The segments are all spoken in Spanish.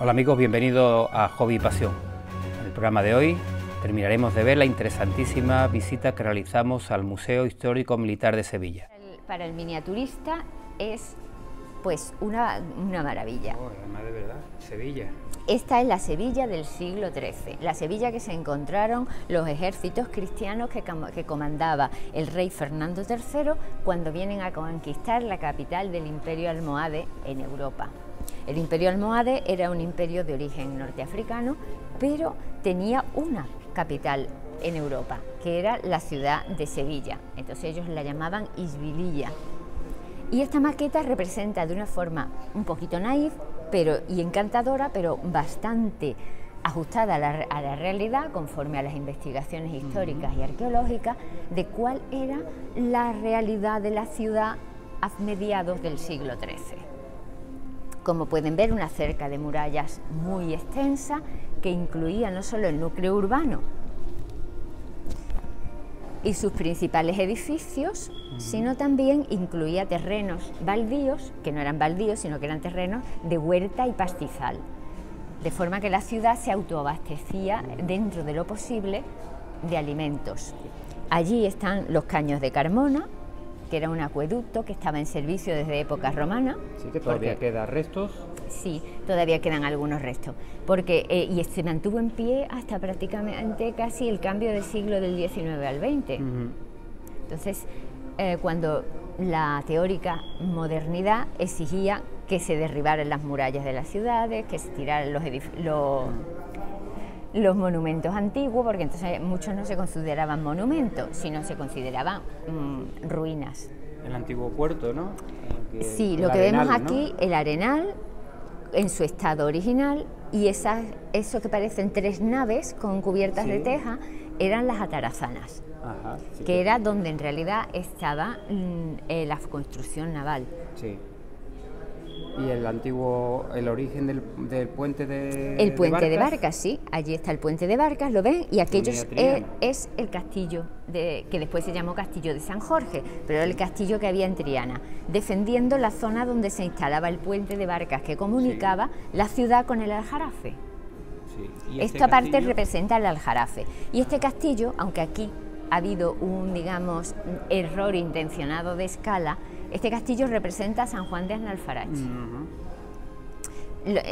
Hola amigos, bienvenidos a Hobby y Pasión. En el programa de hoy terminaremos de ver la interesantísima visita que realizamos al Museo Histórico Militar de Sevilla. Para el miniaturista es pues una maravilla. Oh, además de verdad, Sevilla. Esta es la Sevilla del siglo XIII, la Sevilla que se encontraron los ejércitos cristianos que comandaba el rey Fernando III cuando vienen a conquistar la capital del Imperio Almohade en Europa. El Imperio Almohade era un imperio de origen norteafricano, pero tenía una capital en Europa, que era la ciudad de Sevilla. Entonces ellos la llamaban Isbililla. Y esta maqueta representa de una forma un poquito naif y encantadora, pero bastante ajustada a la realidad, conforme a las investigaciones históricas y arqueológicas, de cuál era la realidad de la ciudad a mediados del siglo XIII. Como pueden ver, una cerca de murallas muy extensa que incluía no solo el núcleo urbano y sus principales edificios, sino también incluía terrenos baldíos, que no eran baldíos, sino que eran terrenos de huerta y pastizal, de forma que la ciudad se autoabastecía dentro de lo posible de alimentos. Allí están los caños de Carmona, que era un acueducto que estaba en servicio desde época romana. Sí, que todavía quedan restos. Sí, todavía quedan algunos restos, porque y se mantuvo en pie hasta prácticamente casi el cambio de siglo del XIX al XX. Entonces, cuando la teórica modernidad exigía que se derribaran las murallas de las ciudades, que se tiraran los monumentos antiguos, porque entonces muchos no se consideraban monumentos, sino se consideraban ruinas. El antiguo puerto, ¿no? Sí, lo que vemos aquí, ¿no? El Arenal en su estado original, y eso que parecen tres naves con cubiertas de teja, eran las atarazanas. Ajá, sí, que era donde en realidad estaba la construcción naval. Sí. ¿Y el origen del puente de El puente de Barcas? Barcas, sí, allí está el puente de Barcas, ¿lo ven? Y aquello es el castillo, que después se llamó Castillo de San Jorge, pero era el castillo que había en Triana, defendiendo la zona donde se instalaba el puente de Barcas, que comunicaba la ciudad con el Aljarafe. Sí. Esta parte representa el Aljarafe. Y este castillo, aunque aquí ha habido un, digamos, error intencionado de escala, este castillo representa a San Juan de Aznalfarache.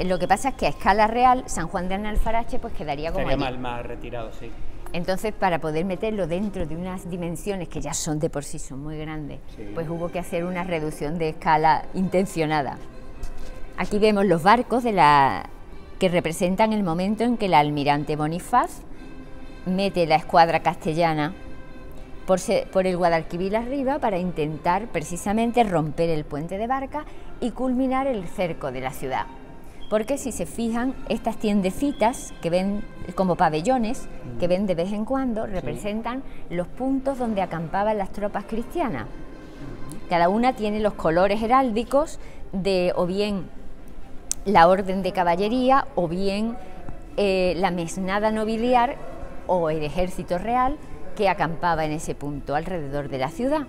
Lo que pasa es que a escala real, San Juan de Aznalfarache pues quedaría como estaría más retirado, sí. Entonces, para poder meterlo dentro de unas dimensiones que ya son de por sí son muy grandes, pues hubo que hacer una reducción de escala intencionada. Aquí vemos los barcos que representan el momento en que el almirante Bonifaz mete la escuadra castellana por el Guadalquivir arriba para intentar precisamente romper el puente de Barcas y culminar el cerco de la ciudad. Porque si se fijan, estas tiendecitas que ven como pabellones, que ven de vez en cuando, representan los puntos donde acampaban las tropas cristianas. Cada una tiene los colores heráldicos de o bien la orden de caballería o bien la mesnada nobiliar o el ejército real que acampaba en ese punto alrededor de la ciudad,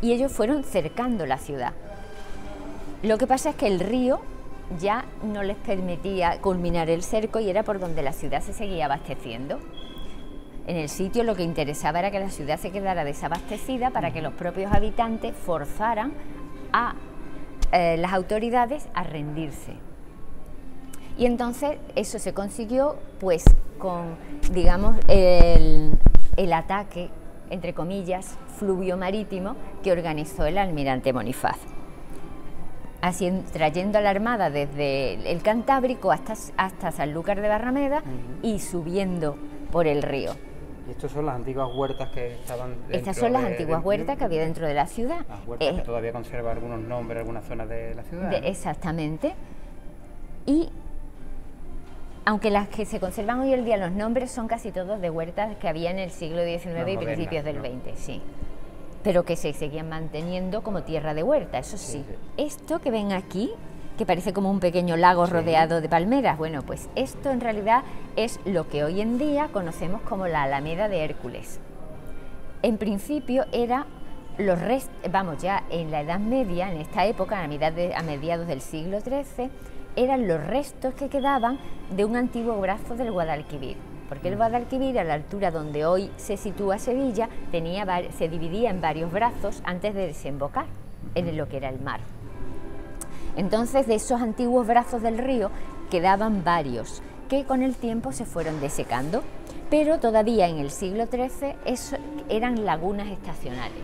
y ellos fueron cercando la ciudad. Lo que pasa es que el río ya no les permitía culminar el cerco y era por donde la ciudad se seguía abasteciendo. En el sitio lo que interesaba era que la ciudad se quedara desabastecida para que los propios habitantes forzaran a las autoridades a rendirse. Y entonces eso se consiguió pues con, digamos, el ataque, entre comillas, fluvio-marítimo que organizó el almirante Bonifaz, así trayendo a la armada desde el Cantábrico hasta Sanlúcar de Barrameda y subiendo por el río. ¿Y estas son las antiguas huertas que estaban dentro? Estas son las antiguas huertas que había dentro de la ciudad. Las huertas que todavía conservan algunos nombres, algunas zonas de la ciudad. Exactamente. Y aunque las que se conservan hoy en día, los nombres son casi todos de huertas que había en el siglo XIX y principios del XX, sí. Pero que se seguían manteniendo como tierra de huerta, eso sí. Esto que ven aquí, que parece como un pequeño lago rodeado de palmeras, bueno, pues esto en realidad es lo que hoy en día conocemos como la Alameda de Hércules. En principio era los restos, vamos, ya en la Edad Media, en esta época, a mediados del siglo XIII, eran los restos que quedaban de un antiguo brazo del Guadalquivir, porque el Guadalquivir, a la altura donde hoy se sitúa Sevilla, se dividía en varios brazos antes de desembocar en lo que era el mar. Entonces, de esos antiguos brazos del río quedaban varios que con el tiempo se fueron desecando, pero todavía en el siglo XIII eran lagunas estacionales.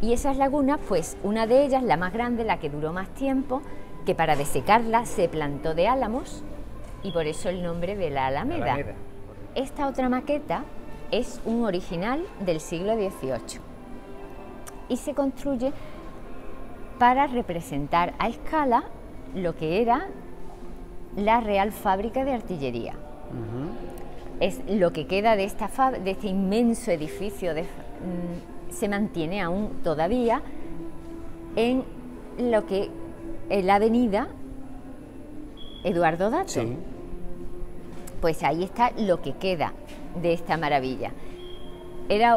Y esas lagunas, pues una de ellas, la más grande, la que duró más tiempo, que para desecarla se plantó de álamos y por eso el nombre de la Alameda. Esta otra maqueta es un original del siglo XVIII y se construye para representar a escala lo que era la Real Fábrica de Artillería. Es lo que queda de este inmenso edificio, se mantiene aún todavía en lo que es la avenida Eduardo Dato. Sí. Pues ahí está lo que queda de esta maravilla.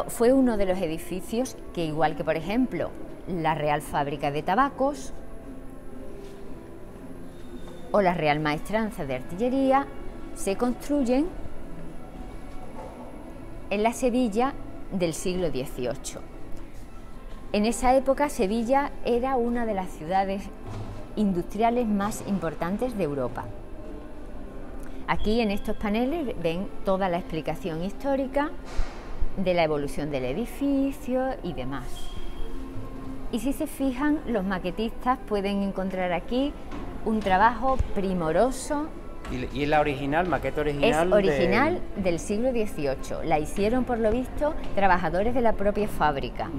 Fue uno de los edificios que, igual que por ejemplo la Real Fábrica de Tabacos o la Real Maestranza de Artillería, se construyen en la Sevilla del siglo XVIII. En esa época Sevilla era una de las ciudades industriales más importantes de Europa. Aquí en estos paneles ven toda la explicación histórica de la evolución del edificio y demás. Y si se fijan, los maquetistas pueden encontrar aquí un trabajo primoroso. ¿Y es la original, maqueta original? Es original del siglo XVIII. La hicieron, por lo visto, trabajadores de la propia fábrica.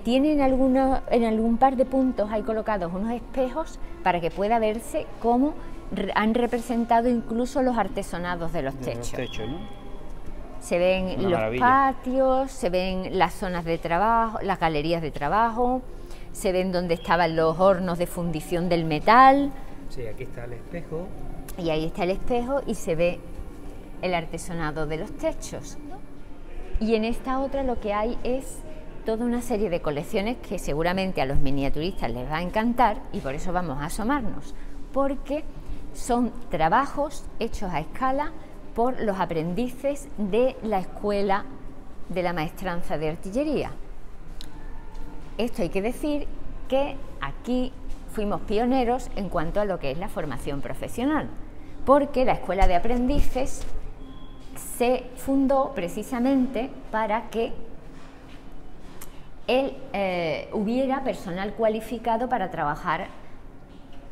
Tiene en algún par de puntos hay colocados unos espejos para que pueda verse cómo han representado incluso los artesonados de los techos. ¿No? Se ven los patios, se ven las zonas de trabajo, las galerías de trabajo, se ven donde estaban los hornos de fundición del metal. Sí, aquí está el espejo. Y ahí está el espejo y se ve el artesonado de los techos. Y en esta otra lo que hay es toda una serie de colecciones que seguramente a los miniaturistas les va a encantar, y por eso vamos a asomarnos, porque son trabajos hechos a escala por los aprendices de la escuela de la maestranza de artillería. Esto hay que decir que aquí fuimos pioneros en cuanto a lo que es la formación profesional, porque la escuela de aprendices se fundó precisamente para que hubiera personal cualificado para trabajar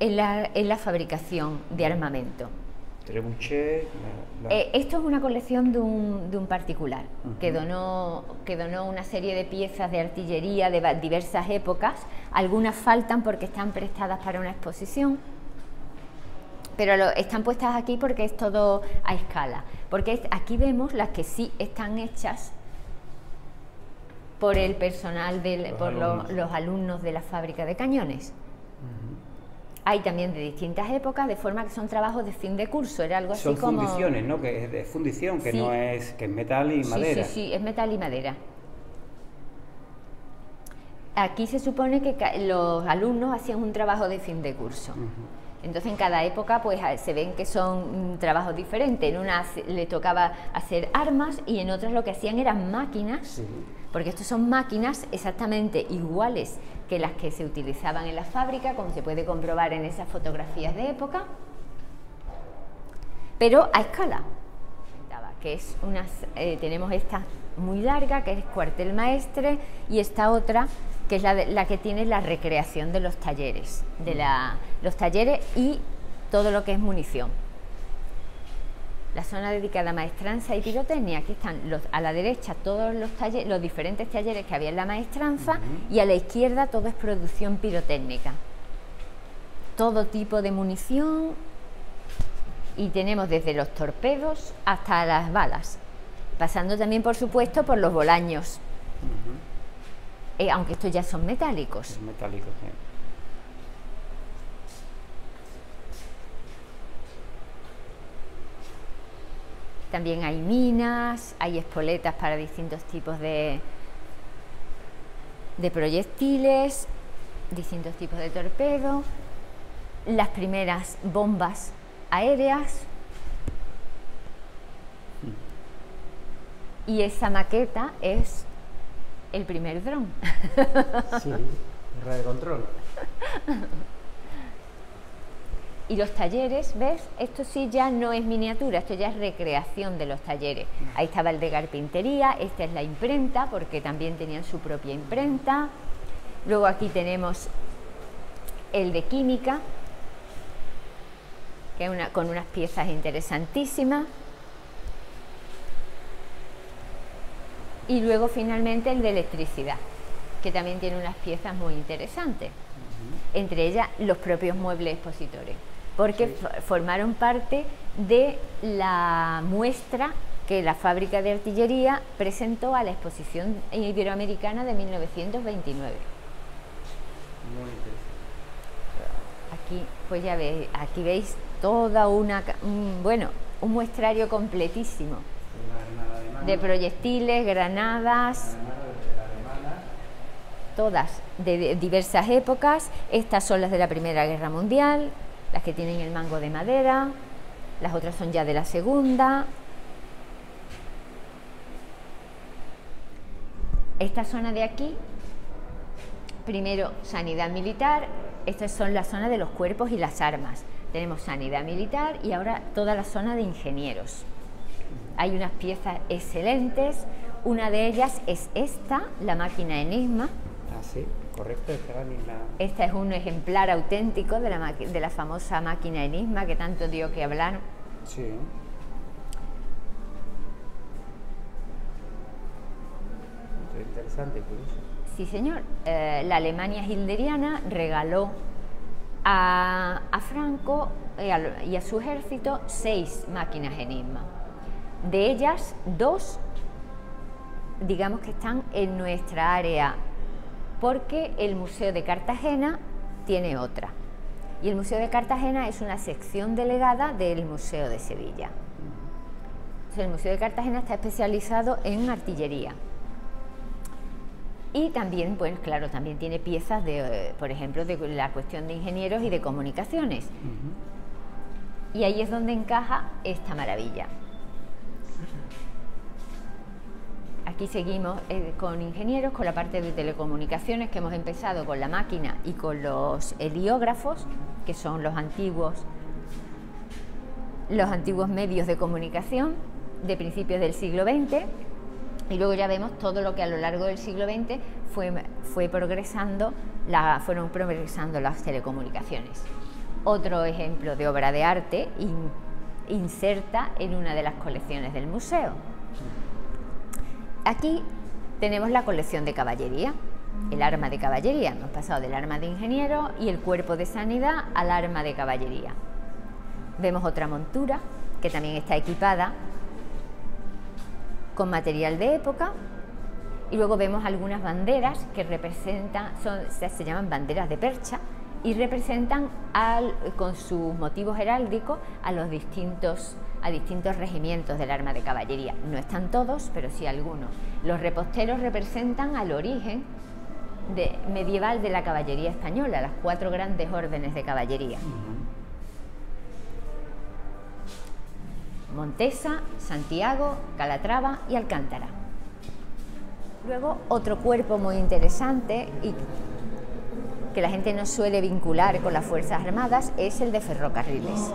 en la fabricación de armamento. Esto es una colección de un particular que donó una serie de piezas de artillería de diversas épocas. Algunas faltan porque están prestadas para una exposición, pero están puestas aquí porque es todo a escala, porque aquí vemos las que sí están hechas por el personal, los alumnos de la fábrica de cañones. Hay también de distintas épocas, de forma que son trabajos de fin de curso, era algo así como... Son fundiciones, ¿no? Que es de fundición, que sí. No es, que es metal y madera. Sí, es metal y madera. Aquí se supone que los alumnos hacían un trabajo de fin de curso. Entonces en cada época pues se ven que son trabajos diferentes. En una le tocaba hacer armas y en otras lo que hacían eran máquinas, porque estos son máquinas exactamente iguales que las que se utilizaban en la fábrica, como se puede comprobar en esas fotografías de época, pero a escala. Que es tenemos esta muy larga, que es cuartel maestre, y esta otra, que es la que tiene la recreación de los talleres, los talleres y todo lo que es munición. La zona dedicada a maestranza y pirotecnia, aquí están a la derecha todos los diferentes talleres que había en la maestranza, y a la izquierda todo es producción pirotécnica. Todo tipo de munición, y tenemos desde los torpedos hasta las balas, pasando también por supuesto por los bolaños, aunque estos ya son metálicos. Son metálicos, sí. También hay minas, hay espoletas para distintos tipos de proyectiles, distintos tipos de torpedos. las primeras bombas aéreas. Y esa maqueta es el primer dron. Sí, radio control. Y los talleres, ¿ves? Esto sí ya no es miniatura, esto ya es recreación de los talleres. Ahí estaba el de carpintería, esta es la imprenta, porque también tenían su propia imprenta. Luego aquí tenemos el de química, que es con unas piezas interesantísimas. Y luego finalmente el de electricidad, que también tiene unas piezas muy interesantes, entre ellas los propios muebles expositores, porque formaron parte de la muestra que la fábrica de artillería presentó a la exposición iberoamericana de 1929. Muy interesante. Aquí, pues ya veis, aquí veis toda un muestrario completísimo. De proyectiles, granadas, todas de diversas épocas. Estas son las de la Primera Guerra Mundial, las que tienen el mango de madera, las otras son ya de la Segunda. Esta zona de aquí, primero sanidad militar, estas son la zona de los cuerpos y las armas. Tenemos sanidad militar y ahora toda la zona de ingenieros. Hay unas piezas excelentes, una de ellas es esta, la máquina Enigma. Ah, sí, correcto, Esta es un ejemplar auténtico de la famosa máquina Enigma que tanto dio que hablar. Sí. Muy interesante, curioso. Sí, señor. La Alemania hilderiana regaló a Franco y a su ejército 6 máquinas Enigma. De ellas, 2, digamos que están en nuestra área, porque el Museo de Cartagena tiene otra. Y el Museo de Cartagena es una sección delegada del Museo de Sevilla. Entonces, el Museo de Cartagena está especializado en artillería. Y también, pues claro, también tiene piezas de, por ejemplo, de la cuestión de ingenieros y de comunicaciones. Y ahí es donde encaja esta maravilla. Aquí seguimos con ingenieros, con la parte de telecomunicaciones, que hemos empezado con la máquina y con los heliógrafos, que son los antiguos medios de comunicación de principios del siglo XX, y luego ya vemos todo lo que a lo largo del siglo XX fueron progresando las telecomunicaciones. Otro ejemplo de obra de arte inserta en una de las colecciones del museo. Aquí tenemos la colección de caballería, el arma de caballería. Hemos pasado del arma de ingeniero y el cuerpo de sanidad al arma de caballería. Vemos otra montura que también está equipada con material de época, y luego vemos algunas banderas que representan, se llaman banderas de percha, y representan con sus motivos heráldicos a distintos regimientos del arma de caballería. No están todos, pero sí algunos. Los reposteros representan al origen medieval de la caballería española, las 4 grandes órdenes de caballería. Montesa, Santiago, Calatrava y Alcántara. Luego, otro cuerpo muy interesante y que la gente no suele vincular con las Fuerzas Armadas es el de ferrocarriles.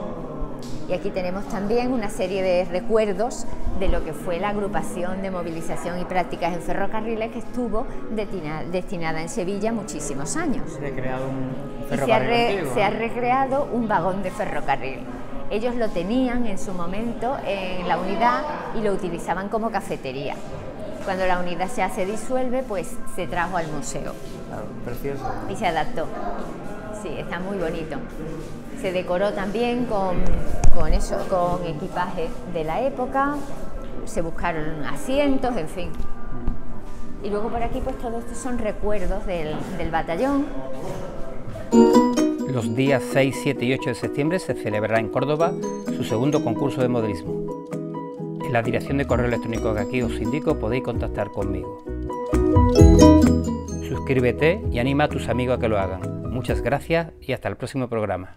Y aquí tenemos también una serie de recuerdos de lo que fue la agrupación de movilización y prácticas en ferrocarriles, que estuvo destinada en Sevilla muchísimos años. Se ha creado un ferrocarril se ha recreado un vagón de ferrocarril. Ellos lo tenían en su momento en la unidad y lo utilizaban como cafetería. Cuando la unidad se disuelve, pues se trajo al museo. Claro, precioso. Y se adaptó. Sí, está muy bonito. Se decoró también con equipaje de la época, se buscaron asientos, en fin. Y luego por aquí, pues todos estos son recuerdos del batallón. Los días 6, 7 y 8 de septiembre se celebrará en Córdoba su segundo concurso de modelismo. En la dirección de correo electrónico que aquí os indico podéis contactar conmigo. Suscríbete y anima a tus amigos a que lo hagan. Muchas gracias y hasta el próximo programa.